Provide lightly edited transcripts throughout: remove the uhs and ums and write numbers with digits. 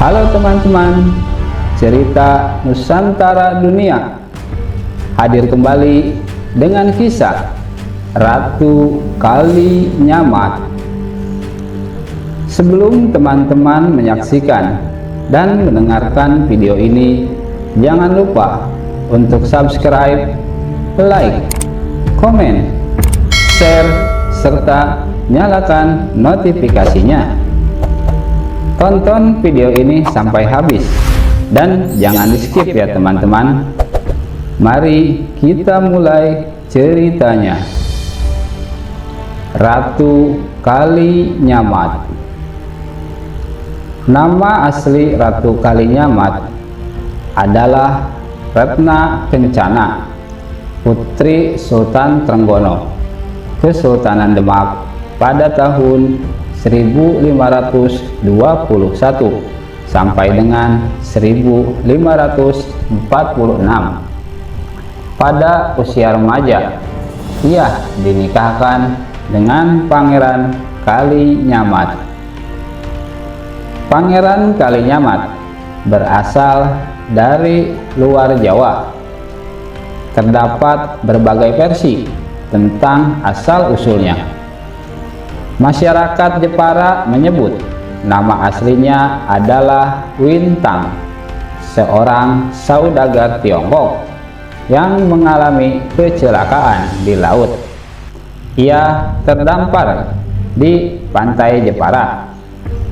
Halo teman-teman, cerita Nusantara Dunia hadir kembali dengan kisah Ratu Kalinyamat. Sebelum teman-teman menyaksikan dan mendengarkan video ini, jangan lupa untuk subscribe, like, komen, share, serta nyalakan notifikasinya. Tonton video ini sampai habis dan jangan di skip ya teman-teman. Mari kita mulai ceritanya. Ratu Kalinyamat. Nama asli Ratu Kalinyamat adalah Ratna Kencana, putri Sultan Trenggono, Kesultanan Demak pada tahun 1521 sampai dengan 1546. Pada usia remaja, ia dinikahkan dengan Pangeran Kalinyamat. Pangeran Kalinyamat berasal dari luar Jawa. Terdapat berbagai versi tentang asal-usulnya. Masyarakat Jepara menyebut nama aslinya adalah Wintang, seorang saudagar Tiongkok yang mengalami kecelakaan di laut. Ia terdampar di pantai Jepara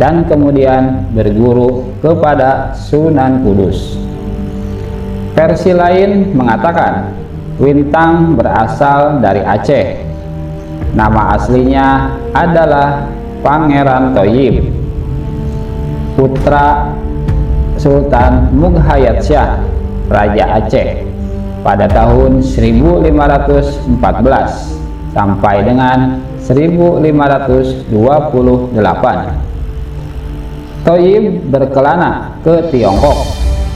dan kemudian berguru kepada Sunan Kudus. Versi lain mengatakan Wintang berasal dari Aceh. Nama aslinya adalah Pangeran Thoyib, putra Sultan Mughayat Shah, Raja Aceh, pada tahun 1514 sampai dengan 1528. Thoyib berkelana ke Tiongkok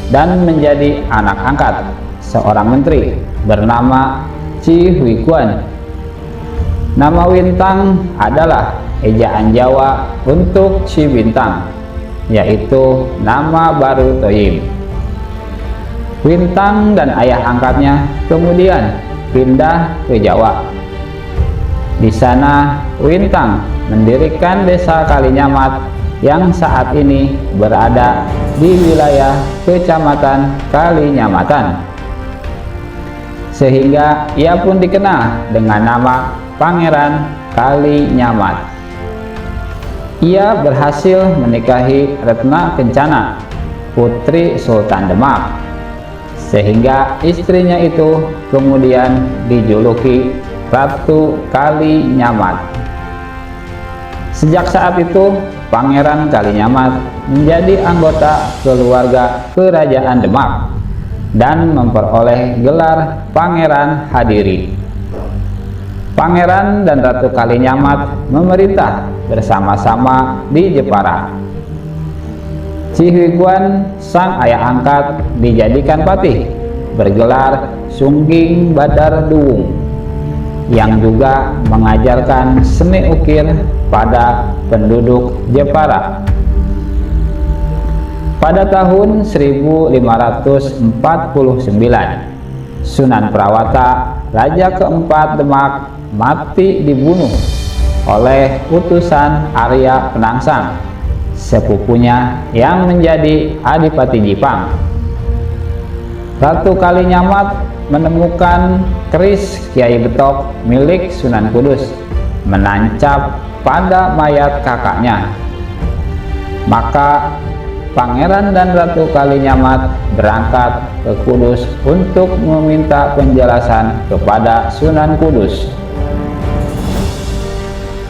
dan menjadi anak angkat seorang menteri bernama Chi Huiguan. Nama Wintang adalah ejaan Jawa untuk Chi Bintang, yaitu nama baru Thoyib. Wintang dan ayah angkatnya kemudian pindah ke Jawa. Di sana Wintang mendirikan desa Kalinyamat yang saat ini berada di wilayah Kecamatan Kalinyamatan, sehingga ia pun dikenal dengan nama Pangeran Kalinyamat. Ia berhasil menikahi Ratna Kencana, putri Sultan Demak, sehingga istrinya itu kemudian dijuluki Ratu Kalinyamat. Sejak saat itu, Pangeran Kalinyamat menjadi anggota keluarga Kerajaan Demak dan memperoleh gelar Pangeran Hadiri. Pangeran dan Ratu Kalinyamat memerintah bersama-sama di Jepara. Chi Huiguan, sang ayah angkat, dijadikan patih bergelar Sungging Badar Duwung, yang juga mengajarkan seni ukir pada penduduk Jepara. Pada tahun 1549, Sunan Prawata, Raja keempat Demak, mati dibunuh oleh utusan Arya Penangsang, sepupunya yang menjadi Adipati Jipang. Ratu Kalinyamat menemukan keris Kiai Betok milik Sunan Kudus menancap pada mayat kakaknya. Maka Pangeran dan Ratu Kalinyamat berangkat ke Kudus untuk meminta penjelasan kepada Sunan Kudus.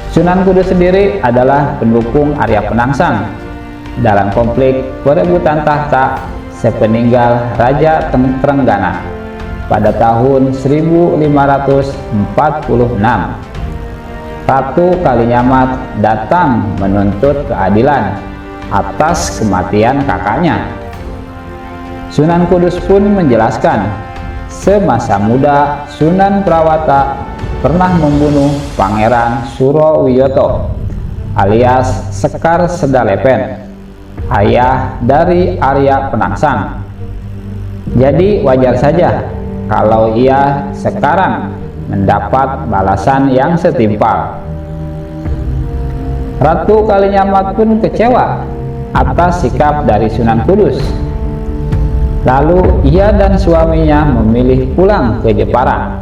Sunan Kudus sendiri adalah pendukung Arya Penangsang dalam konflik perebutan tahta sepeninggal Raja Trenggana pada tahun 1546. Ratu Kalinyamat datang menuntut keadilan atas kematian kakaknya. Sunan Kudus pun menjelaskan, semasa muda Sunan Prawata pernah membunuh Pangeran Surowiyoto alias Sekar Sedalepen ayah dari Arya Penangsang. Jadi wajar saja kalau ia sekarang mendapat balasan yang setimpal. Ratu Kalinyamat pun kecewa atas sikap dari Sunan Kudus. Lalu ia dan suaminya memilih pulang ke Jepara.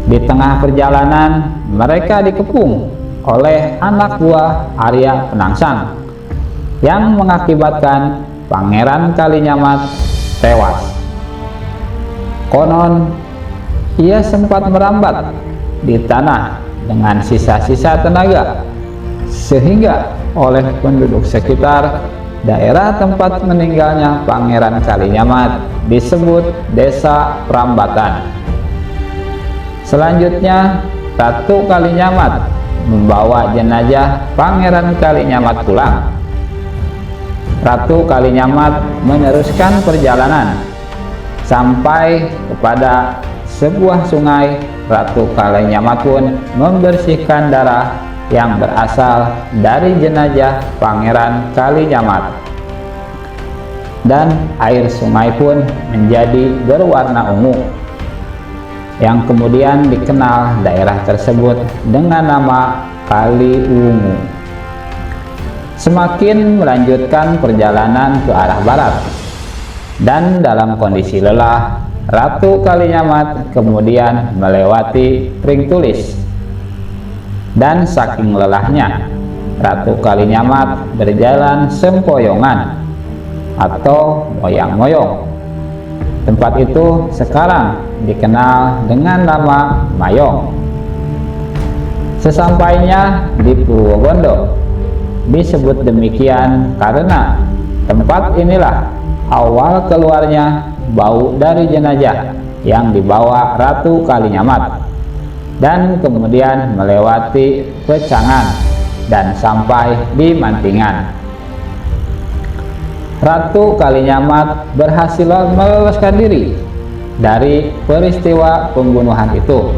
Di tengah perjalanan mereka dikepung oleh anak buah Arya Penangsang yang mengakibatkan Pangeran Kalinyamat tewas. Konon ia sempat merambat di tanah dengan sisa-sisa tenaga, sehingga oleh penduduk sekitar daerah tempat meninggalnya Pangeran Kalinyamat disebut Desa Prambatan. Selanjutnya Ratu Kalinyamat membawa jenazah Pangeran Kalinyamat pulang. Ratu Kalinyamat meneruskan perjalanan sampai kepada sebuah sungai. Ratu Kalinyamat pun membersihkan darah yang berasal dari jenazah Pangeran Kalinyamat, dan air sungai pun menjadi berwarna ungu, yang kemudian dikenal daerah tersebut dengan nama Kali Ungu. Semakin melanjutkan perjalanan ke arah barat, dan dalam kondisi lelah, Ratu Kalinyamat kemudian melewati Pring Tulis. Dan saking lelahnya, Ratu Kalinyamat berjalan sempoyongan atau moyang-moyong. Tempat itu sekarang dikenal dengan nama Mayong. Sesampainya di Purwogondo, disebut demikian karena tempat inilah awal keluarnya bau dari jenazah yang dibawa Ratu Kalinyamat, dan kemudian melewati Pecangan dan sampai di Mantingan. Ratu Kalinyamat berhasil meloloskan diri dari peristiwa pembunuhan itu.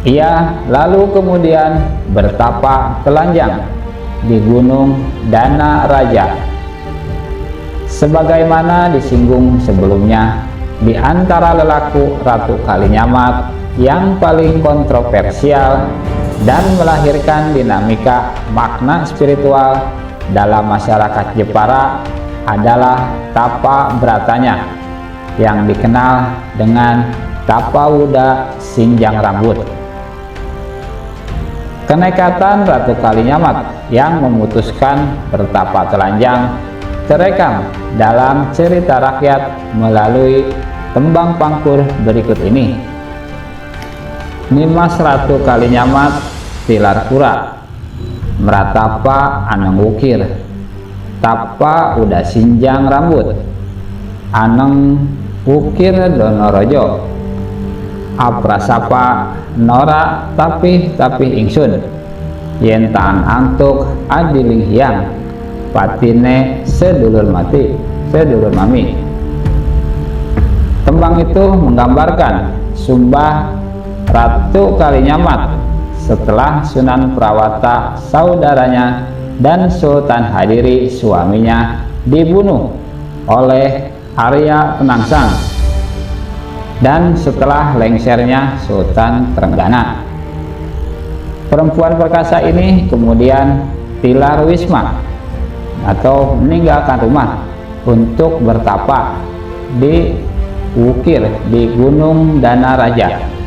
Ia lalu kemudian bertapa telanjang di Gunung Dana Raja. Sebagaimana disinggung sebelumnya, di antara lelaku Ratu Kalinyamat yang paling kontroversial dan melahirkan dinamika makna spiritual dalam masyarakat Jepara adalah tapa beratanya yang dikenal dengan tapa wuda sinjang rambut. Kenekatan Ratu Kalinyamat yang memutuskan bertapa telanjang terekam dalam cerita rakyat melalui tembang pangkur berikut ini. Nimas Ratu Kalinyamat tilar pura, meratapa aneng wukir, tapa udah sinjang rambut, aneng wukir donorojo, aprasapa nora tapi ingsun, yen taan antuk adiling hiang, patine sedulur mati sedulur mami. Tembang itu menggambarkan sumpah Ratu Kalinyamat setelah Sunan Prawata saudaranya dan Sultan Hadiri suaminya dibunuh oleh Arya Penangsang, dan setelah lengsernya Sultan Trenggana. Perempuan perkasa ini kemudian tilar wisma atau meninggalkan rumah untuk bertapa di wukir di Gunung Dana Raja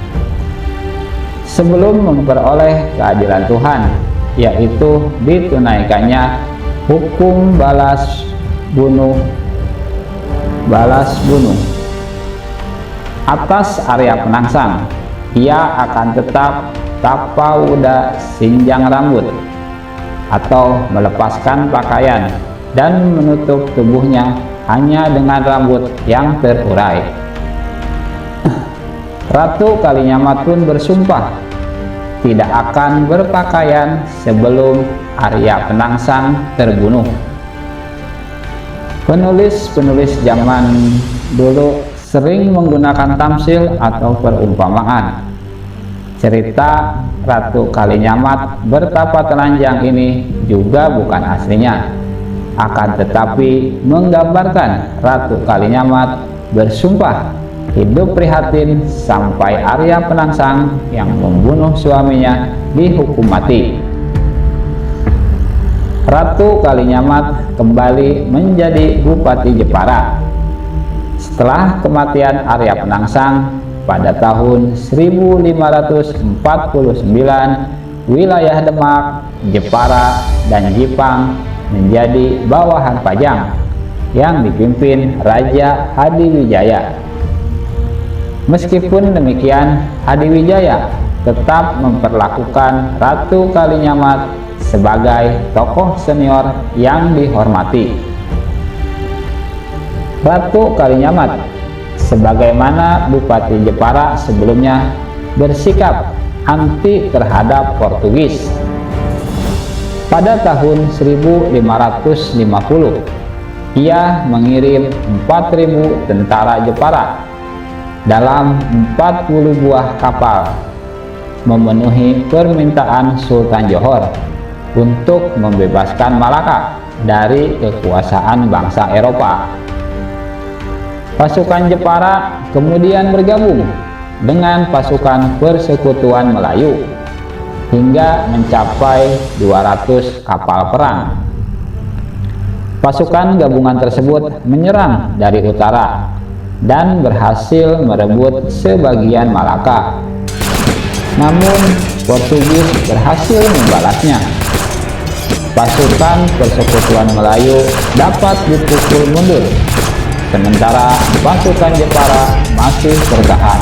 sebelum memperoleh keadilan Tuhan, yaitu ditunaikannya hukum balas bunuh atas Arya Penangsang. Ia akan tetap tapa wuda sinjang rambut atau melepaskan pakaian dan menutup tubuhnya hanya dengan rambut yang terurai. Ratu Kalinyamat pun bersumpah tidak akan berpakaian sebelum Arya Penangsang terbunuh. Penulis-penulis zaman dulu sering menggunakan tamsil atau perumpamaan. Cerita Ratu Kalinyamat bertapa telanjang ini juga bukan aslinya, akan tetapi menggambarkan Ratu Kalinyamat bersumpah hidup prihatin sampai Arya Penangsang yang membunuh suaminya dihukum mati. Ratu Kalinyamat kembali menjadi Bupati Jepara. Setelah kematian Arya Penangsang pada tahun 1549, wilayah Demak, Jepara, dan Jipang menjadi bawahan Pajang yang dipimpin Raja Hadiwijaya. Meskipun demikian, Hadiwijaya tetap memperlakukan Ratu Kalinyamat sebagai tokoh senior yang dihormati. Ratu Kalinyamat, sebagaimana Bupati Jepara sebelumnya, bersikap anti terhadap Portugis. Pada tahun 1550, ia mengirim 4.000 tentara Jepara dalam 40 buah kapal memenuhi permintaan Sultan Johor untuk membebaskan Malaka dari kekuasaan bangsa Eropa. Pasukan Jepara kemudian bergabung dengan pasukan Persekutuan Melayu hingga mencapai 200 kapal perang. Pasukan gabungan tersebut menyerang dari utara dan berhasil merebut sebagian Malaka. Namun Portugis berhasil membalasnya. Pasukan Persekutuan Melayu dapat dipukul mundur, sementara pasukan Jepara masih bertahan.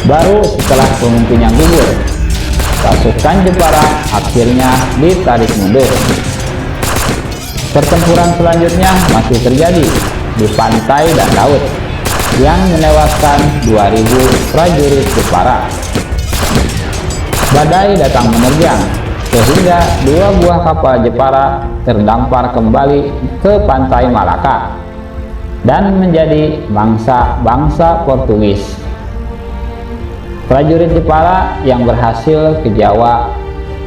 Baru setelah pemimpinnya gugur, pasukan Jepara akhirnya ditarik mundur. Pertempuran selanjutnya masih terjadi di pantai dan laut yang menewaskan 2.000 prajurit Jepara. Badai datang menerjang sehingga 2 buah kapal Jepara terdampar kembali ke pantai Malaka dan menjadi bangsa Portugis. Prajurit Jepara yang berhasil ke Jawa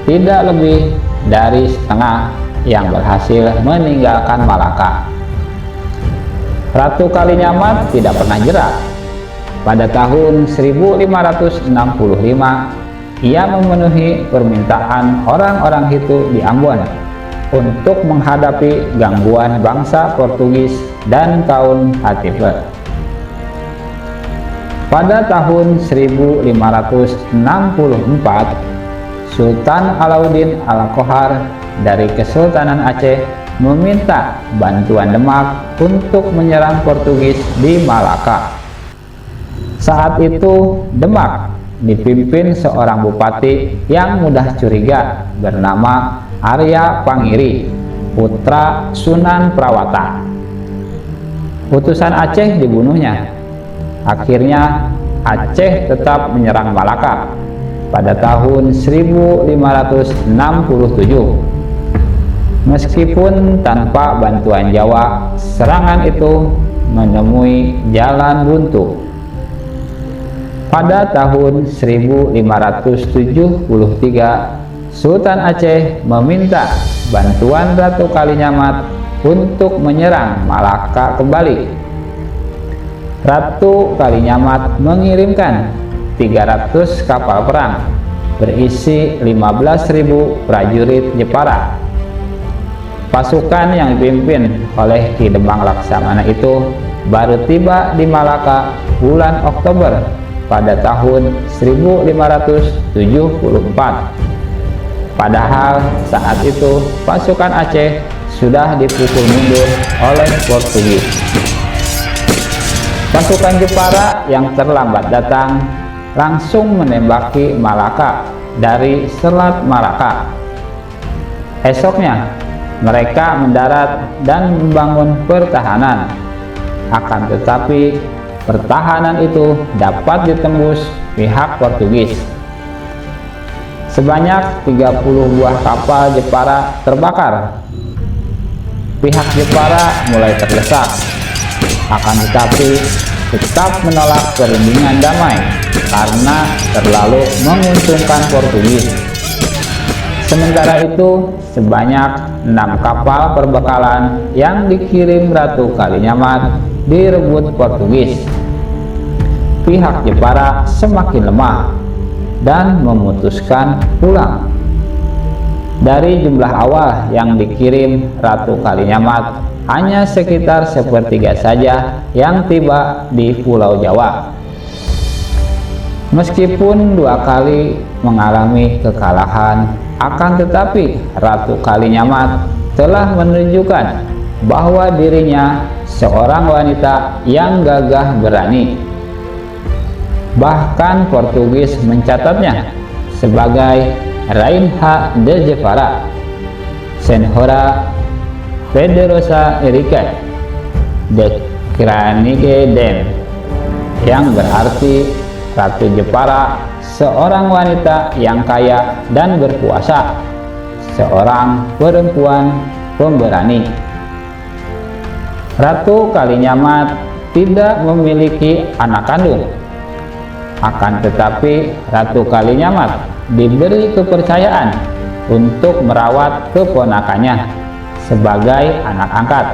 tidak lebih dari setengah yang berhasil meninggalkan Malaka. Ratu Kalinyamat tidak pernah jera. Pada tahun 1565, ia memenuhi permintaan orang-orang Hitu di Ambon untuk menghadapi gangguan bangsa Portugis dan kaum Hatipe. Pada tahun 1564, Sultan Alauddin Al-Qohar dari Kesultanan Aceh meminta bantuan Demak untuk menyerang Portugis di Malaka. Saat itu Demak dipimpin seorang bupati yang mudah curiga bernama Arya Pangiri, putra Sunan Prawata. Utusan Aceh dibunuhnya. Akhirnya Aceh tetap menyerang Malaka pada tahun 1567. Meskipun tanpa bantuan Jawa, serangan itu menemui jalan buntu. Pada tahun 1573, Sultan Aceh meminta bantuan Ratu Kalinyamat untuk menyerang Malaka kembali. Ratu Kalinyamat mengirimkan 300 kapal perang berisi 15.000 prajurit Jepara. Pasukan yang dipimpin oleh Ki Demang Laksamana itu baru tiba di Malaka bulan Oktober pada tahun 1574. Padahal saat itu pasukan Aceh sudah dipukul mundur oleh Portugis. Pasukan Jepara yang terlambat datang langsung menembaki Malaka dari Selat Malaka. Esoknya mereka mendarat dan membangun pertahanan. Akan tetapi pertahanan itu dapat ditembus pihak Portugis. Sebanyak 30 buah kapal Jepara terbakar. Pihak Jepara mulai terdesak, akan tetapi tetap menolak perundingan damai karena terlalu menguntungkan Portugis. Sementara itu, sebanyak 6 kapal perbekalan yang dikirim Ratu Kalinyamat direbut Portugis. Pihak Jepara semakin lemah dan memutuskan pulang. Dari jumlah awal yang dikirim Ratu Kalinyamat, hanya sekitar sepertiga saja yang tiba di Pulau Jawa. Meskipun 2 kali mengalami kekalahan, akan tetapi Ratu Kalinyamat telah menunjukkan bahwa dirinya seorang wanita yang gagah berani. Bahkan Portugis mencatatnya sebagai Rainha de Jepara, Senhora Poderosa Henrique de Groningen, yang berarti Ratu Jepara, seorang wanita yang kaya dan berkuasa, seorang perempuan pemberani. Ratu Kalinyamat tidak memiliki anak kandung. Akan tetapi Ratu Kalinyamat diberi kepercayaan untuk merawat keponakannya sebagai anak angkat,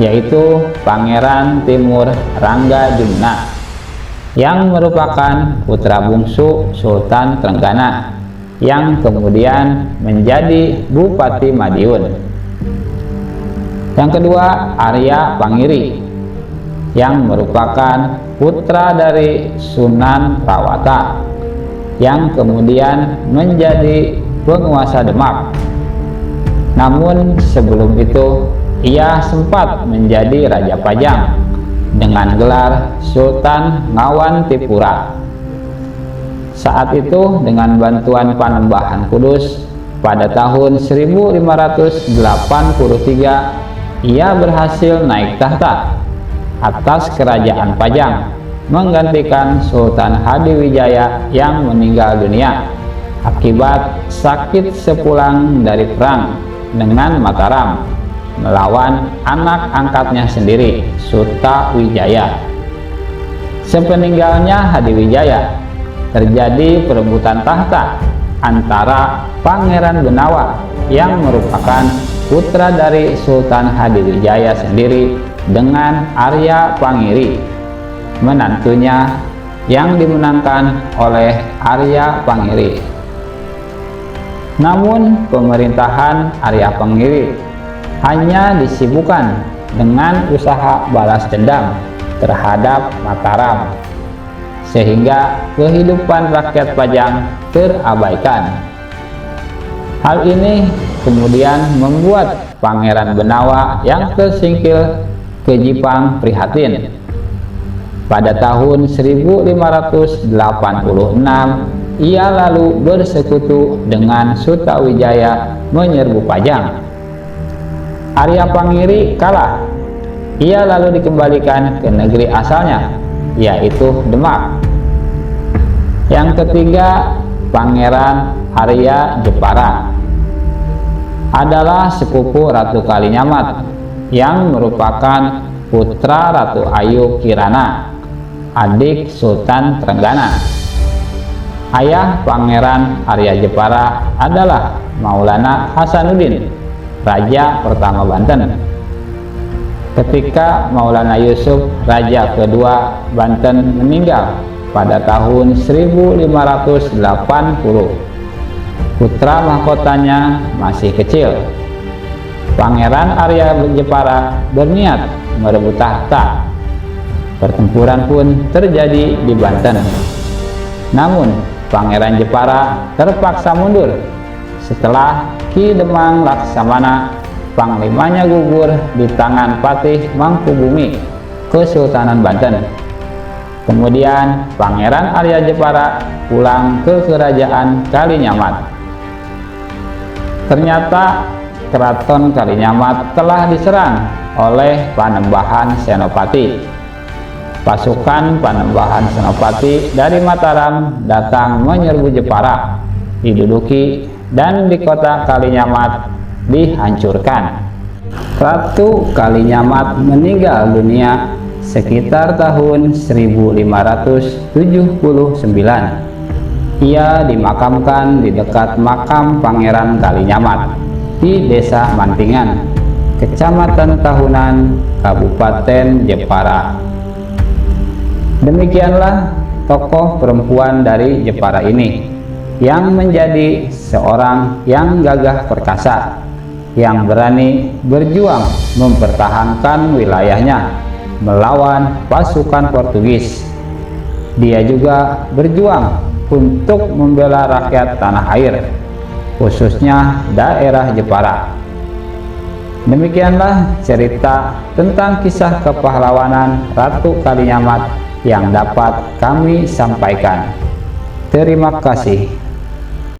yaitu Pangeran Timur Ranggajumena, yang merupakan putra bungsu Sultan Trenggana, yang kemudian menjadi Bupati Madiun. Yang kedua, Arya Pangiri, yang merupakan putra dari Sunan Rawata, yang kemudian menjadi penguasa Demak. Namun sebelum itu ia sempat menjadi Raja Pajang dengan gelar Sultan Ngawantipura. Saat itu dengan bantuan Panembahan Kudus pada tahun 1583 ia berhasil naik tahta atas kerajaan Pajang, menggantikan Sultan Hadiwijaya yang meninggal dunia akibat sakit sepulang dari perang dengan Mataram melawan anak angkatnya sendiri, Sutawijaya. Sepeninggalnya Hadiwijaya, terjadi perebutan tahta antara Pangeran Benawa yang merupakan putra dari Sultan Hadiwijaya sendiri dengan Arya Pangiri, menantunya, yang dimenangkan oleh Arya Pangiri. Namun pemerintahan Arya Pangiri hanya disibukkan dengan usaha balas dendam terhadap Mataram, sehingga kehidupan rakyat Pajang terabaikan. Hal ini kemudian membuat Pangeran Benawa yang tersingkir ke Jipang prihatin. Pada tahun 1586, ia lalu bersekutu dengan Sutawijaya menyerbu Pajang. Arya Pangiri kalah. Ia lalu dikembalikan ke negeri asalnya, yaitu Demak. Yang ketiga, Pangeran Arya Jepara adalah sepupu Ratu Kalinyamat yang merupakan putra Ratu Ayu Kirana, adik Sultan Trenggana. Ayah Pangeran Arya Jepara adalah Maulana Hasanuddin, Raja pertama Banten. Ketika Maulana Yusuf, Raja kedua Banten, meninggal pada tahun 1580, putra mahkotanya masih kecil. Pangeran Arya Jepara berniat merebut tahta. Pertempuran pun terjadi di Banten. Namun Pangeran Jepara terpaksa mundur setelah Ki Demang Laksamana, panglimanya, gugur di tangan Patih Mangkubumi, Kesultanan Banten. Kemudian Pangeran Arya Jepara pulang ke Kerajaan Kalinyamat. Ternyata Keraton Kalinyamat telah diserang oleh Panembahan Senopati. Pasukan Panembahan Senopati dari Mataram datang menyerbu Jepara, diduduki, dan di kota Kalinyamat dihancurkan. Ratu Kalinyamat meninggal dunia sekitar tahun 1579. Ia dimakamkan di dekat makam Pangeran Kalinyamat di Desa Mantingan, Kecamatan Tahunan, Kabupaten Jepara. Demikianlah tokoh perempuan dari Jepara ini, yang menjadi seorang yang gagah perkasa, yang berani berjuang mempertahankan wilayahnya melawan pasukan Portugis. Dia juga berjuang untuk membela rakyat tanah air, khususnya daerah Jepara. Demikianlah cerita tentang kisah kepahlawanan Ratu Kalinyamat yang dapat kami sampaikan. Terima kasih.